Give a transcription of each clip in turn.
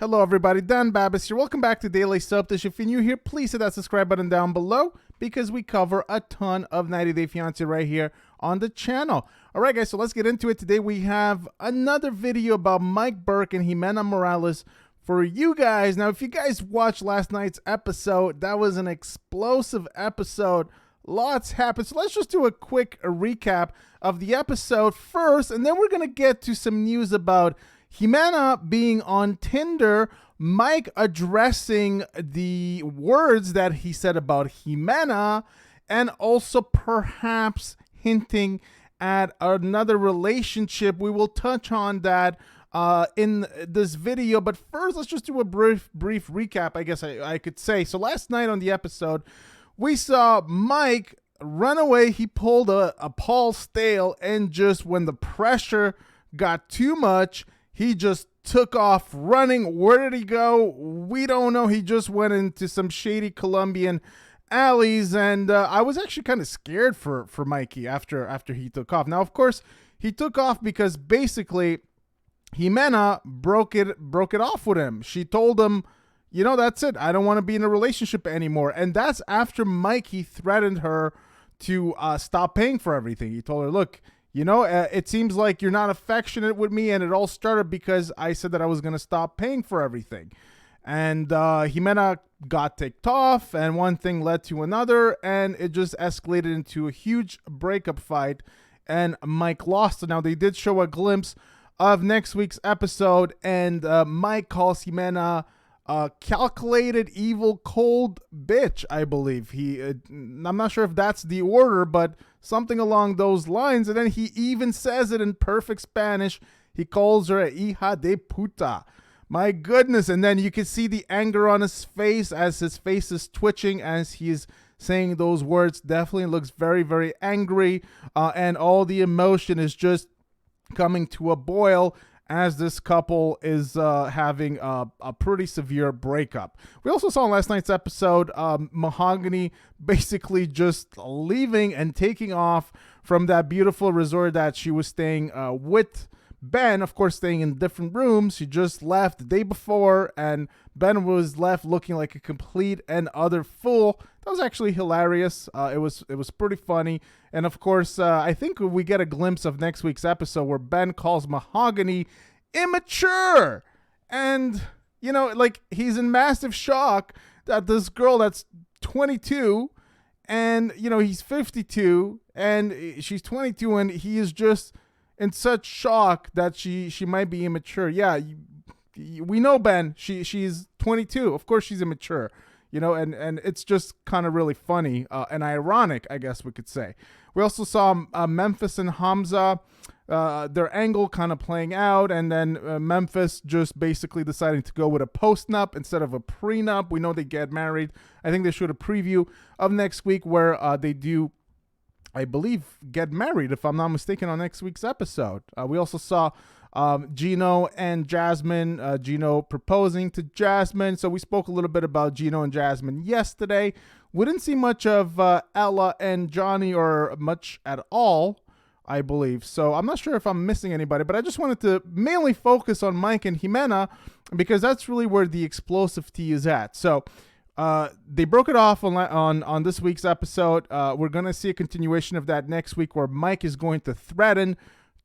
Hello everybody, Dan Babis here. Welcome back to Daily Soap Dish. If you're new here, please hit that subscribe button down below because we cover a ton of 90 Day Fiancé right here on the channel. Alright guys, so let's get into it. Today we have another video about Mike Burke and Ximena Morales for you guys. Now if you guys watched last night's episode, that was an explosive episode. Lots happened. So let's just do a quick recap of the episode first, and then we're going to get to some news about Ximena being on Tinder, Mike addressing the words that he said about Ximena, and also perhaps hinting at another relationship. We will touch on that in this video, but first let's just do a brief recap, I guess I could say. So last night on the episode, we saw Mike run away. He pulled a Paul Stale, and just when the pressure got too much, he just took off running. Where did he go? We don't know. He just went into some shady Colombian alleys, and I was actually kind of scared for Mikey after he took off. Now, of course, he took off because basically Ximena broke it off with him. She told him, you know, that's it. I don't want to be in a relationship anymore. And that's after Mikey threatened her to stop paying for everything. He told her, look, you know, it seems like you're not affectionate with me, and it all started because I said that I was going to stop paying for everything. And Ximena got ticked off, and one thing led to another, and it just escalated into a huge breakup fight, and Mike lost. Now, they did show a glimpse of next week's episode, and Mike calls Ximena calculated, evil, cold bitch, I believe. I'm not sure if that's the order, but something along those lines. And then he even says it in perfect Spanish. He calls her a hija de puta. My goodness. And then you can see the anger on his face as his face is twitching as he's saying those words. Definitely looks very, very angry. And all the emotion is just coming to a boil as this couple is having a pretty severe breakup. We also saw in last night's episode Mahogany basically just leaving and taking off from that beautiful resort that she was staying with Ben, of course, staying in different rooms. She just left the day before, and Ben was left looking like a complete and utter fool. That was actually hilarious. It was pretty funny. And of course, I think we get a glimpse of next week's episode where Ben calls Mahogany immature. And, you know, like, he's in massive shock that this girl that's 22 and, you know, he's 52 and she's 22, and he is just in such shock that she might be immature. Yeah, we know Ben. She's 22. Of course she's immature. You know, and it's just kind of really funny and ironic, I guess we could say. We also saw Memphis and Hamza, their angle kind of playing out, and then Memphis just basically deciding to go with a post-nup instead of a prenup. We know they get married. I think they showed a preview of next week where they do, I believe, get married, if I'm not mistaken, on next week's episode. We also saw Gino and Jasmine, Gino proposing to Jasmine. So we spoke a little bit about Gino and Jasmine yesterday. We didn't see much of Ella and Johnny, or much at all, I believe. So I'm not sure if I'm missing anybody, but I just wanted to mainly focus on Mike and Ximena because that's really where the explosive tea is at. So they broke it off on this week's episode. We're going to see a continuation of that next week where Mike is going to threaten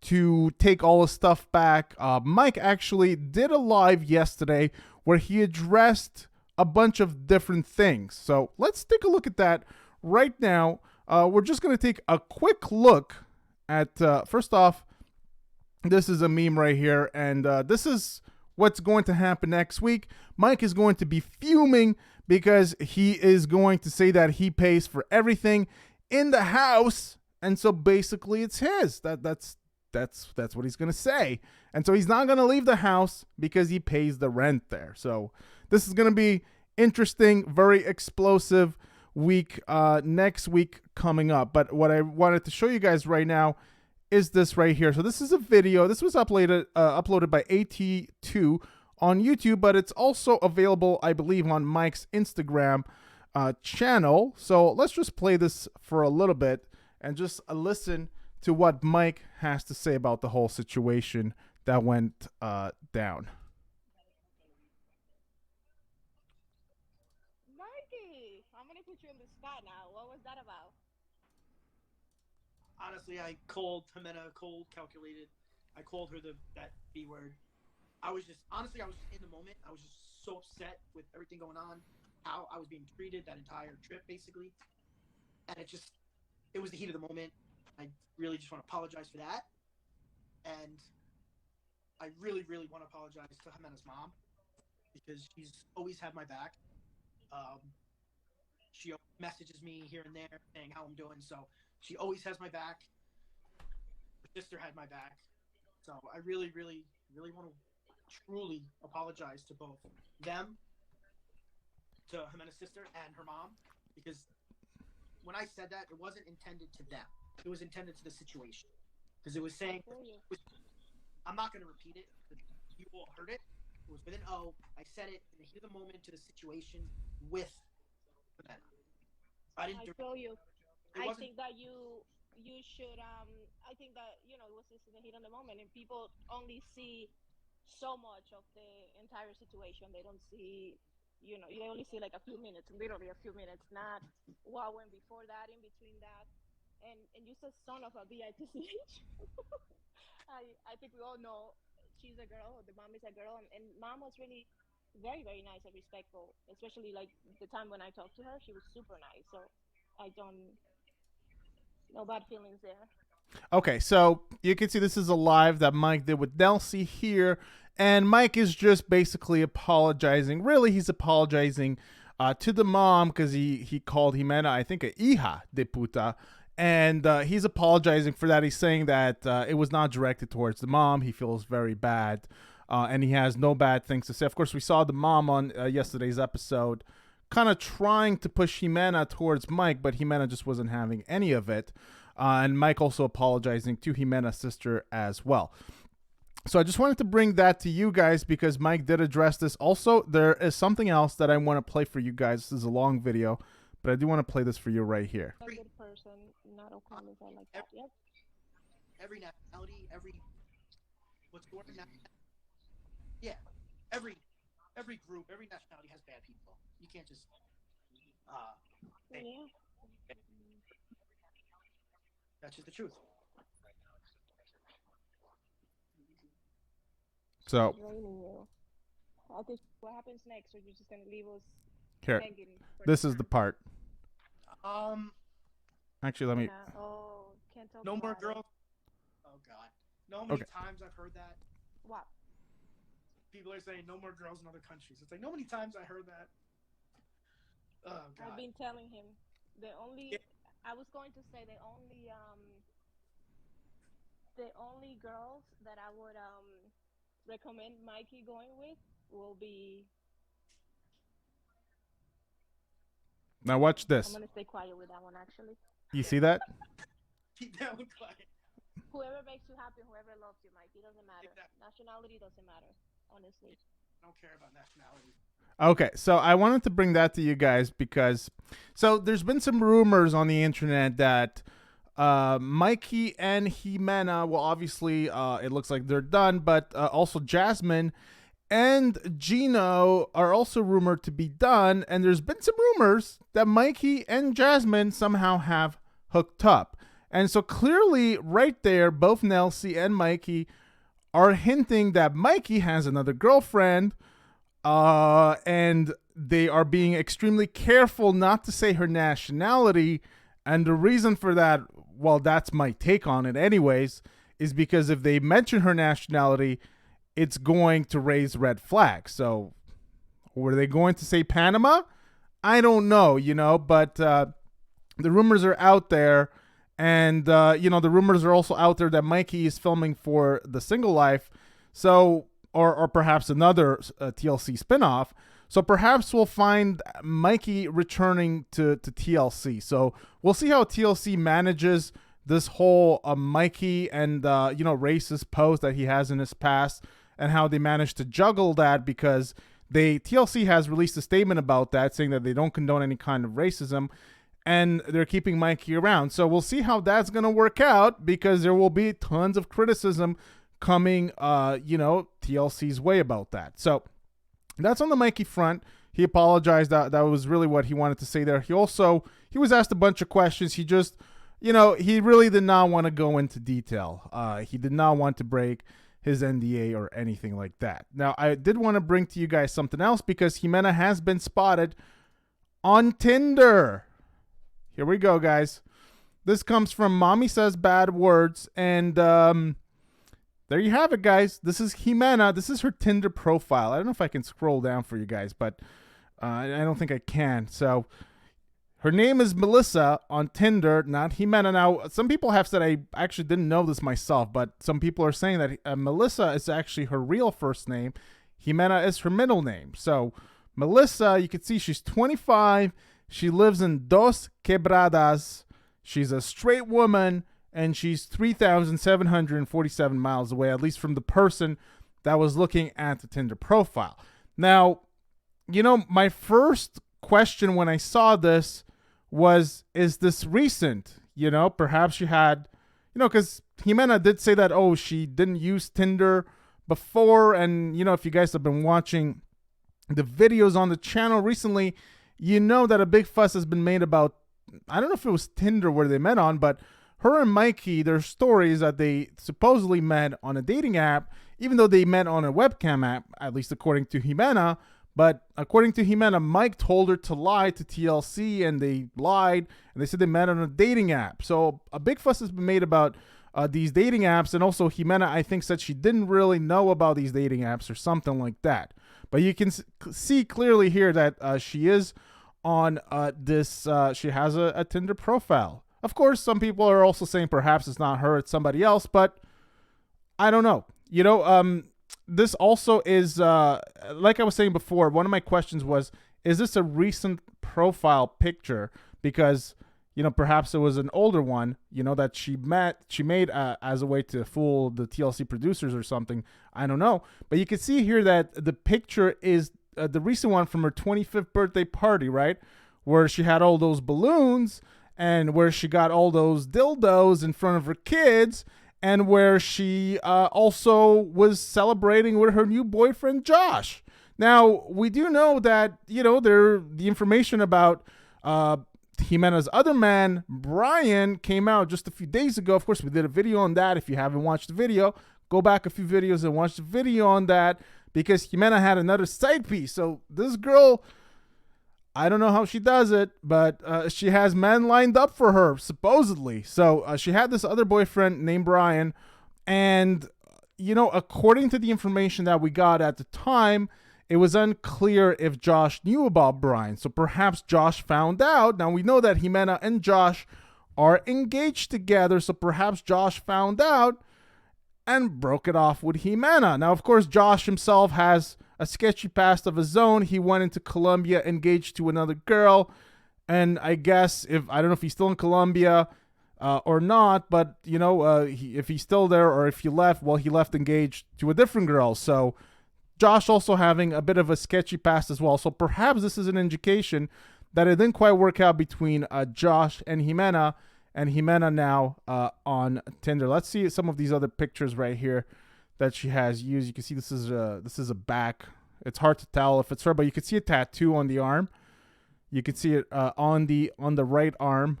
to take all his stuff back. Mike actually did a live yesterday where he addressed a bunch of different things. So let's take a look at that right now. We're just going to take a quick look at, first off, this is a meme right here, and this is what's going to happen next week. Mike is going to be fuming because he is going to say that he pays for everything in the house, and so basically it's his. That's what he's going to say. And so he's not going to leave the house because he pays the rent there. So this is going to be interesting, very explosive week next week coming up. But what I wanted to show you guys right now is this right here. So this is a video. This was uploaded by AT2 on YouTube, but it's also available, I believe, on Mike's Instagram channel. So let's just play this for a little bit and just listen to what Mike has to say about the whole situation that went down. I'm gonna put you on the spot now. What was that about? Honestly, I called Ximena, cold, calculated. I called her that B word. I was just honestly, I was just in the moment. I was just so upset with everything going on, how I was being treated that entire trip, basically, and it was the heat of the moment. I really just want to apologize for that, and I really, really want to apologize to Jimena's mom because she's always had my back. Um, she messages me here and there saying how I'm doing, so she always has my back. Her sister had my back, so I really, really, really want to truly apologize to both them, to Jimena's sister and her mom, because when I said that, it wasn't intended to them. It was intended to the situation. Because it was I saying, feel you. I'm not going to repeat it. You all heard it. It was with an O. I said it in the heat of the moment to the situation with Jimena. I didn't I do feel you. it. I Wasn't think that you should I think that it was just in the heat of the moment and people only see so much of the entire situation. They don't see they only see like a few minutes, literally a few minutes, not what went before that, in between that. And you said son of a bitch. I think we all know she's a girl, the mom is a girl, and mom was really very, very nice and respectful, especially like the time when I talked to her, she was super nice. So I don't no bad feelings there. Okay, so you can see this is a live that Mike did with Nelsie here, and Mike is just basically apologizing. Really, he's apologizing to the mom because he called Ximena, I think, a hija de puta, and he's apologizing for that. He's saying that it was not directed towards the mom. He feels very bad, and he has no bad things to say. Of course, we saw the mom on yesterday's episode kind of trying to push Ximena towards Mike, but Ximena just wasn't having any of it. And Mike also apologizing to Ximena's sister as well. So I just wanted to bring that to you guys because Mike did address this. Also, there is something else that I want to play for you guys. This is a long video, but I do want to play this for you right here. A every good person, not all uh, comments are like that. every, Yep. every nationality, every what's going on. Yeah, every every group, every nationality has bad people. You can't just uh, say Yeah. that's just the truth. She's So draining you. I think what happens next, or you're just gonna leave us here, hanging for the this is the time. part. Um, Actually, let me. Gonna can't talk no more about it. girls. Oh God, no many Okay. times I've heard that. What? People are saying no more girls in other countries. It's like no many times I heard that. Oh I've God. been telling him the Yeah, only I was going to say the only girls that I would recommend Mikey going with will be. Now watch I'm this. gonna stay quiet with that one actually. You see that? keep that one quiet. Whoever makes you happy, whoever loves you, Mikey, doesn't matter. Exactly. Nationality doesn't matter, honestly. I don't care about nationality. Okay, so I wanted to bring that to you guys because so there's been some rumors on the internet that Mikey and Ximena, well, obviously, it looks like they're done, but also Jasmine and Gino are also rumored to be done. And there's been some rumors that Mikey and Jasmine somehow have hooked up. And so clearly, right there, both Nelsie and Mikey are hinting that Mikey has another girlfriend, and they are being extremely careful not to say her nationality. And the reason for that, well, that's my take on it, anyways, is because if they mention her nationality, it's going to raise red flags. So, were they going to say Panama? I don't know, but the rumors are out there. And, the rumors are also out there that Mikey is filming for The Single Life. So, or perhaps another TLC spinoff. So perhaps we'll find Mikey returning to TLC. So we'll see how TLC manages this whole Mikey and racist post that he has in his past, and how they manage to juggle that, because TLC has released a statement about that, saying that they don't condone any kind of racism, and they're keeping Mikey around. So we'll see how that's going to work out, because there will be tons of criticism coming, TLC's way about that. So that's on the Mikey front. he apologized. That was really what he wanted to say there. He was asked a bunch of questions. He just, he really did not want to go into detail. He did not want to break his NDA or anything like that. Now, I did want to bring to you guys something else because Ximena has been spotted on Tinder. Here we go, guys. This comes from Mommy Says Bad Words, and there you have it, guys. This is Ximena. This is her Tinder profile. I don't know if I can scroll down for you guys, but I don't think I can. So her name is Melissa on Tinder, not Ximena. Now, some people have said, I actually didn't know this myself, but some people are saying that Melissa is actually her real first name. Ximena is her middle name. So Melissa, you can see she's 25. She lives in Dos Quebradas. She's a straight woman, and she's 3,747 miles away, at least from the person that was looking at the Tinder profile. Now, my first question when I saw this was, is this recent? Perhaps she had, because Ximena did say that, she didn't use Tinder before. And, if you guys have been watching the videos on the channel recently, that a big fuss has been made about, I don't know if it was Tinder where they met on, but her and Mikey, their stories that they supposedly met on a dating app, even though they met on a webcam app, at least according to Ximena. But according to Ximena, Mike told her to lie to TLC, and they lied, and they said they met on a dating app. So a big fuss has been made about these dating apps, and also Ximena, I think, said she didn't really know about these dating apps or something like that. But you can see clearly here that she is on this, she has a Tinder profile. Of course, some people are also saying perhaps it's not her, it's somebody else, but I don't know. This also is, like I was saying before, one of my questions was, is this a recent profile picture? Because, perhaps it was an older one, that she made as a way to fool the TLC producers or something. I don't know. But you can see here that the picture is the recent one from her 25th birthday party, right? Where she had all those balloons and where she got all those dildos in front of her kids, and where she also was celebrating with her new boyfriend, Josh. Now, we do know that, the information about Ximena's other man, Brian, came out just a few days ago. Of course, we did a video on that. If you haven't watched the video, go back a few videos and watch the video on that, because Ximena had another side piece. So this girl, I don't know how she does it, but she has men lined up for her, supposedly. So she had this other boyfriend named Brian. And, according to the information that we got at the time, it was unclear if Josh knew about Brian. So perhaps Josh found out. Now, we know that Ximena and Josh are engaged together. So perhaps Josh found out and broke it off with Ximena. Now, of course, Josh himself has a sketchy past of his own. He went into Colombia engaged to another girl. And I guess, I don't know if he's still in Colombia or not, but, if he's still there or if he left, well, he left engaged to a different girl. So Josh also having a bit of a sketchy past as well. So perhaps this is an indication that it didn't quite work out between Josh and Ximena now on Tinder. Let's see some of these other pictures right here that she has used. You can see this is a back. It's hard to tell if it's her, but you can see a tattoo on the arm. You can see it on the right arm.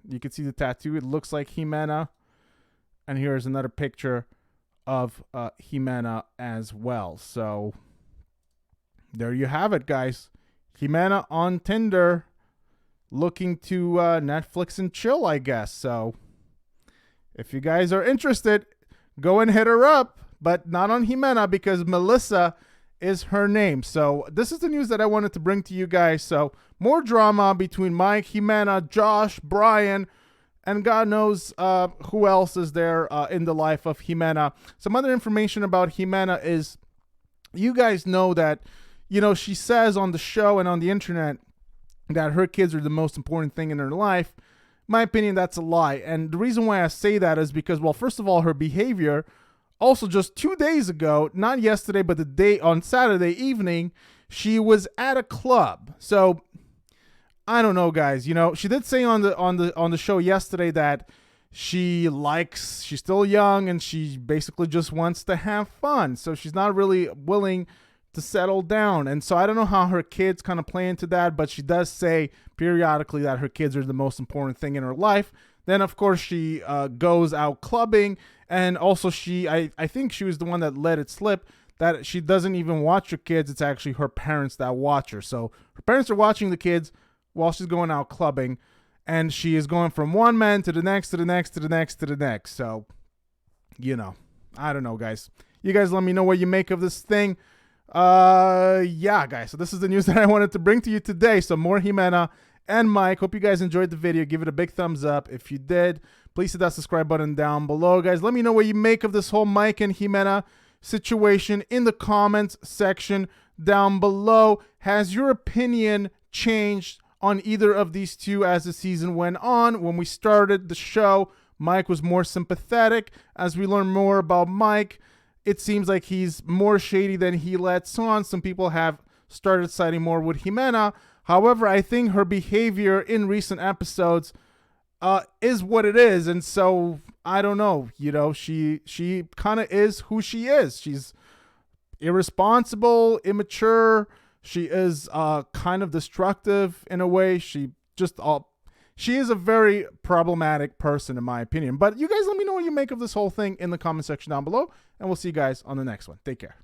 You can see the tattoo. It looks like Ximena. And here's another picture of Ximena as well. So there you have it, guys. Ximena on Tinder, looking to Netflix and chill, I guess. So if you guys are interested, go and hit her up, but not on Ximena, because Melissa is her name. So this is the news that I wanted to bring to you guys. So more drama between Mike, Ximena, Josh, Brian, and God knows who else is there in the life of Ximena. Some other information about Ximena is, you guys know that, she says on the show and on the internet that her kids are the most important thing in her life. In my opinion, that's a lie. And the reason why I say that is because, well, first of all, her behavior. Also, just 2 days ago, not yesterday, but the day on Saturday evening, she was at a club. So I don't know, guys. She did say on the show yesterday that she's still young and she basically just wants to have fun. So she's not really willing to to settle down. And so I don't know how her kids kind of play into that, but she does say periodically that her kids are the most important thing in her life. Then, of course, she goes out clubbing. And also I think she was the one that let it slip that she doesn't even watch her kids. It's actually her parents that watch her. So her parents are watching the kids while she's going out clubbing. And she is going from one man to the next, to the next, to the next, to the next. So, you know, I don't know, guys. You guys let me know what you make of this thing. Yeah, guys. So this is the news that I wanted to bring to you today. So more Ximena and Mike. Hope you guys enjoyed the video. Give it a big thumbs up. If you did, please hit that subscribe button down below. Guys, let me know what you make of this whole Mike and Ximena situation in the comments section down below. Has your opinion changed on either of these two as the season went on? When we started the show, Mike was more sympathetic. As we learn more about Mike, it seems like he's more shady than he lets on. Some people have started siding more with Ximena. However, I think her behavior in recent episodes is what it is. And so, I don't know. You know, she kind of is who she is. She's irresponsible, immature. She is kind of destructive in a way. She is a very problematic person, in my opinion. But you guys let me know what you make of this whole thing in the comment section down below. And we'll see you guys on the next one. Take care.